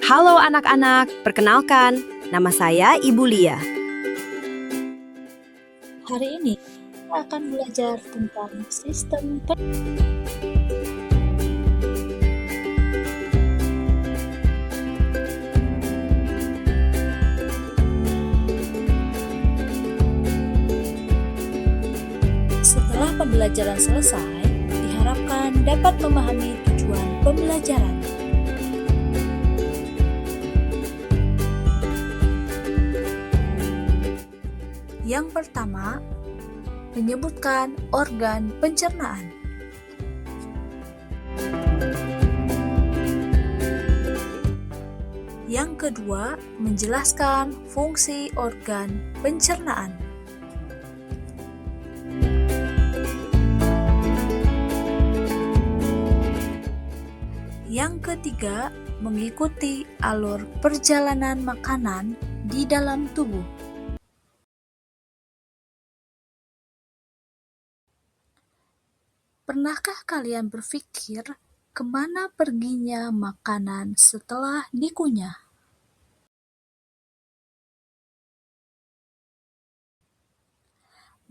Halo anak-anak, perkenalkan, nama saya Ibu Lia. Hari ini kita akan belajar tentang sistem Setelah pembelajaran selesai, diharapkan dapat memahami tujuan pembelajaran. Yang pertama, menyebutkan organ pencernaan. Yang kedua, menjelaskan fungsi organ pencernaan. Yang ketiga, mengikuti alur perjalanan makanan di dalam tubuh. Pernahkah kalian berpikir kemana perginya makanan setelah dikunyah?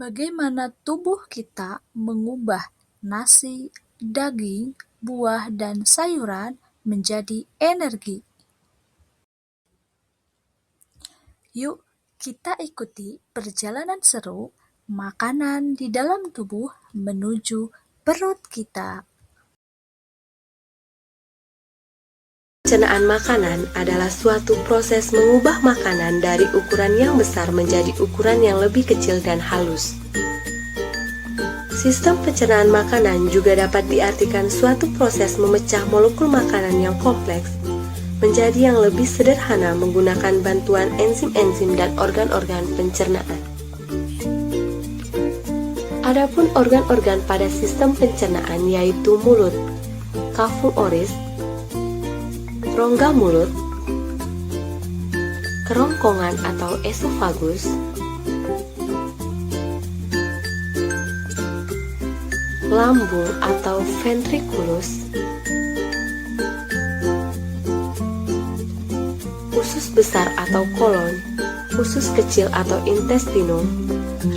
Bagaimana tubuh kita mengubah nasi, daging, buah, dan sayuran menjadi energi? Yuk, kita ikuti perjalanan seru makanan di dalam tubuh menuju perut kita. Pencernaan makanan adalah suatu proses mengubah makanan dari ukuran yang besar menjadi ukuran yang lebih kecil dan halus. Sistem pencernaan makanan juga dapat diartikan suatu proses memecah molekul makanan yang kompleks menjadi yang lebih sederhana menggunakan bantuan enzim-enzim dan organ-organ pencernaan. Adapun organ-organ pada sistem pencernaan yaitu mulut, kafum oris, rongga mulut, kerongkongan atau esofagus, lambung atau ventriculus, usus besar atau kolon, usus kecil atau intestinum,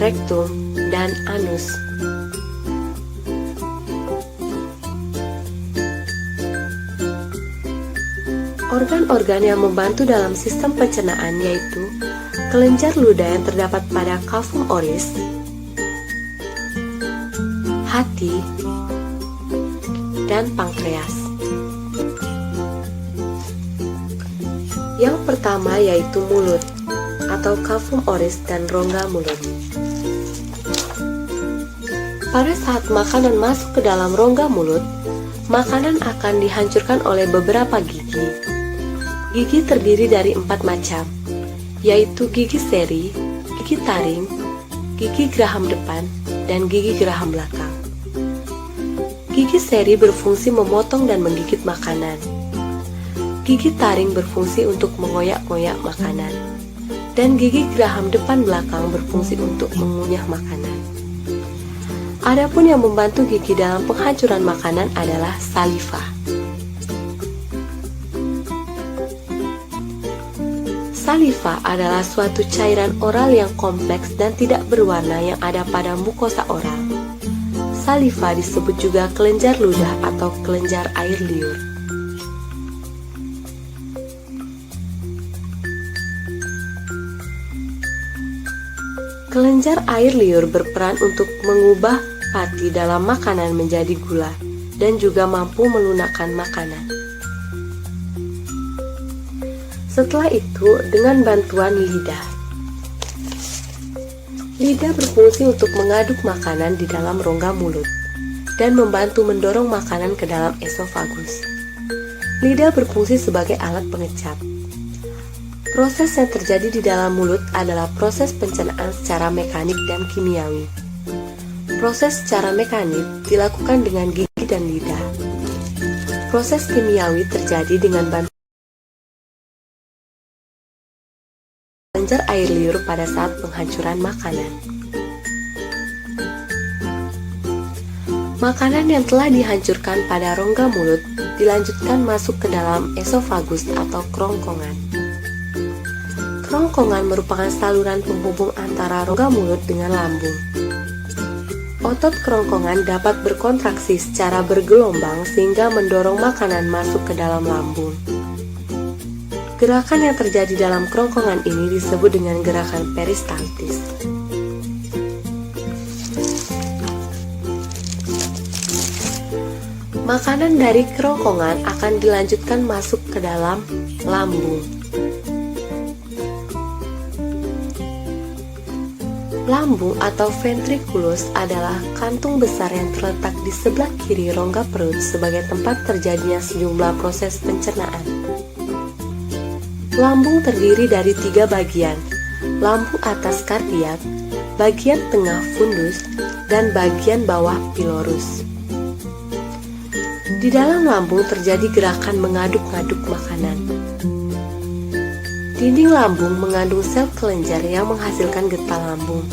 rektum, dan anus. Organ-organ yang membantu dalam sistem pencernaan yaitu kelenjar ludah yang terdapat pada kafum oris, hati, dan pankreas. Yang pertama yaitu mulut atau kafum oris dan rongga mulut. Pada saat makanan masuk ke dalam rongga mulut, makanan akan dihancurkan oleh beberapa gigi. Gigi terdiri dari 4 macam, yaitu gigi seri, gigi taring, gigi geraham depan, dan gigi geraham belakang. Gigi seri berfungsi memotong dan menggigit makanan. Gigi taring berfungsi untuk mengoyak-ngoyak makanan, dan gigi geraham depan belakang berfungsi untuk mengunyah makanan. Adapun yang membantu gigi dalam penghancuran makanan adalah saliva. Saliva adalah suatu cairan oral yang kompleks dan tidak berwarna yang ada pada mukosa oral. Saliva disebut juga kelenjar ludah atau kelenjar air liur. Kelenjar air liur berperan untuk mengubah pati dalam makanan menjadi gula dan juga mampu melunakkan makanan. Setelah itu, dengan bantuan lidah. Lidah berfungsi untuk mengaduk makanan di dalam rongga mulut dan membantu mendorong makanan ke dalam esofagus. Lidah berfungsi sebagai alat pengecap. Proses yang terjadi di dalam mulut adalah proses pencernaan secara mekanik dan kimiawi. Proses secara mekanik dilakukan dengan gigi dan lidah. Proses kimiawi terjadi dengan bantuan kelenjar air liur pada saat penghancuran makanan. Makanan yang telah dihancurkan pada rongga mulut dilanjutkan masuk ke dalam esofagus atau kerongkongan. Kerongkongan merupakan saluran penghubung antara rongga mulut dengan lambung. Otot kerongkongan dapat berkontraksi secara bergelombang sehingga mendorong makanan masuk ke dalam lambung. Gerakan yang terjadi dalam kerongkongan ini disebut dengan gerakan peristaltis. Makanan dari kerongkongan akan dilanjutkan masuk ke dalam lambung. Lambung atau ventriculus adalah kantung besar yang terletak di sebelah kiri rongga perut sebagai tempat terjadinya sejumlah proses pencernaan. Lambung terdiri dari 3 bagian: lambung atas kardiak, bagian tengah fundus, dan bagian bawah pilorus. Di dalam lambung terjadi gerakan mengaduk-ngaduk makanan. Dinding lambung mengandung sel kelenjar yang menghasilkan getah lambung.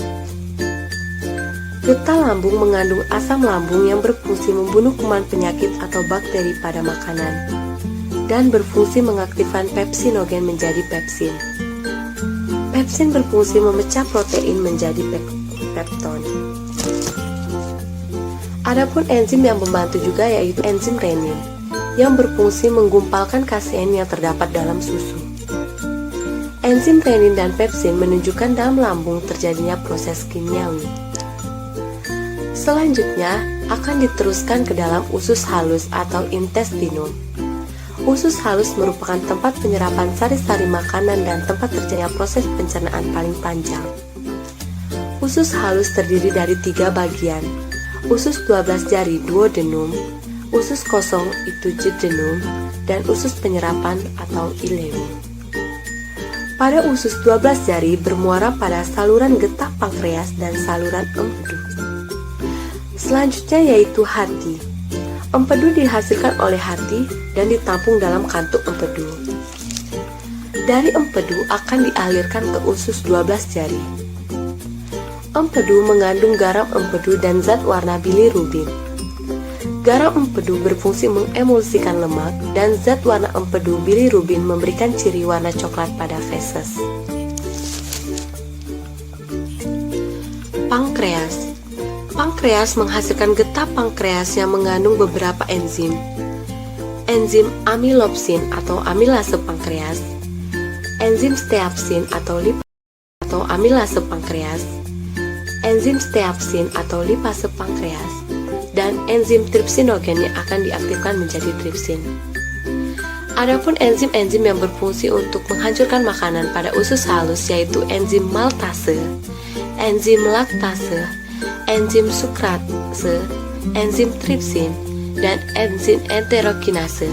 Getah lambung mengandung asam lambung yang berfungsi membunuh kuman penyakit atau bakteri pada makanan dan berfungsi mengaktifkan pepsinogen menjadi pepsin. Pepsin berfungsi memecah protein menjadi pepton. Adapun enzim yang membantu juga yaitu enzim renin yang berfungsi menggumpalkan kasein yang terdapat dalam susu. Enzim renin dan pepsin menunjukkan dalam lambung terjadinya proses kimiawi. Selanjutnya akan diteruskan ke dalam usus halus atau intestinum. Usus halus merupakan tempat penyerapan sari-sari makanan dan tempat terjadinya proses pencernaan paling panjang. Usus halus terdiri dari 3 bagian: usus 12 jari duodenum, usus kosong itu jejunum, dan usus penyerapan atau ileum. Pada usus 12 jari bermuara pada saluran getah pankreas dan saluran empedu. Selanjutnya yaitu hati. Empedu dihasilkan oleh hati dan ditampung dalam kantung empedu. Dari empedu akan dialirkan ke usus 12 jari. Empedu mengandung garam empedu dan zat warna bilirubin. Garam empedu berfungsi mengemulsikan lemak dan zat warna empedu bilirubin memberikan ciri warna coklat pada feses. Pankreas. Pankreas menghasilkan getah pankreas yang mengandung beberapa enzim. Enzim amilopsin atau amilase pankreas, enzim steapsin atau amilase pankreas, enzim steapsin atau lipase pankreas, dan enzim tripsinogen yang akan diaktifkan menjadi tripsin. Adapun enzim-enzim yang berfungsi untuk menghancurkan makanan pada usus halus yaitu enzim maltase, enzim laktase, enzim sukrase, enzim tripsin, dan enzim enterokinase.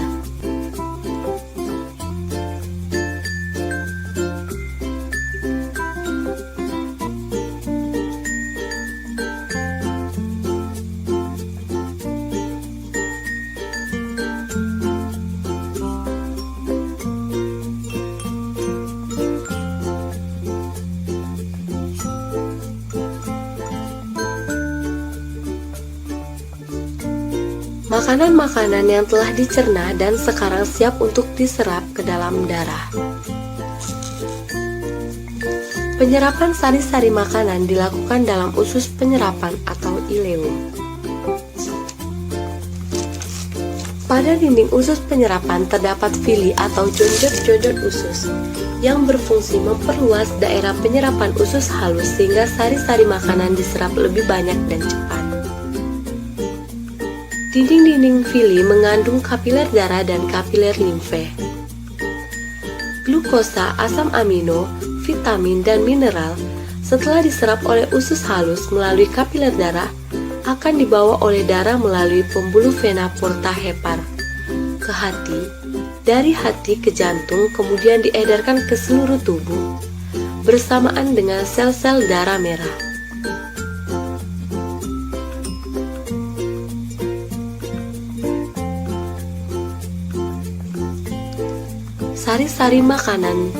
Makanan-makanan yang telah dicerna dan sekarang siap untuk diserap ke dalam darah. Penyerapan sari-sari makanan dilakukan dalam usus penyerapan atau ileum. Pada dinding usus penyerapan terdapat villi atau jonjot-jonjot usus yang berfungsi memperluas daerah penyerapan usus halus sehingga sari-sari makanan diserap lebih banyak dan cepat. Dinding-dinding villi mengandung kapiler darah dan kapiler limfe. Glukosa, asam amino, vitamin, dan mineral setelah diserap oleh usus halus melalui kapiler darah akan dibawa oleh darah melalui pembuluh vena porta hepar ke hati, dari hati ke jantung, kemudian diedarkan ke seluruh tubuh bersamaan dengan sel-sel darah merah. Sari-sari makanan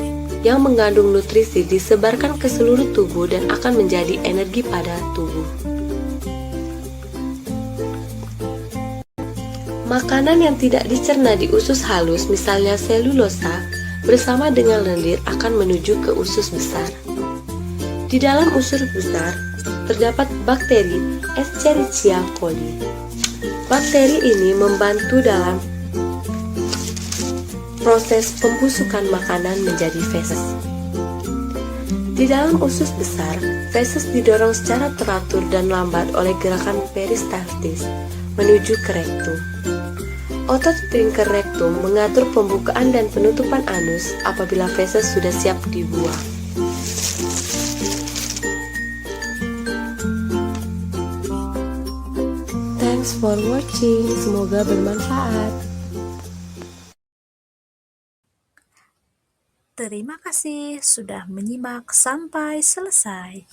yang mengandung nutrisi disebarkan ke seluruh tubuh dan akan menjadi energi pada tubuh. Makanan yang tidak dicerna di usus halus, misalnya selulosa, bersama dengan lendir akan menuju ke usus besar. Di dalam usus besar terdapat bakteri Escherichia coli. Bakteri ini membantu dalam proses pembusukan makanan menjadi feses. Di dalam usus besar, feses didorong secara teratur dan lambat oleh gerakan peristaltis menuju ke rektum. Otot sphincter rektum mengatur pembukaan dan penutupan anus apabila feses sudah siap dibuang. Thanks for watching, semoga bermanfaat. Terima kasih sudah menyimak sampai selesai.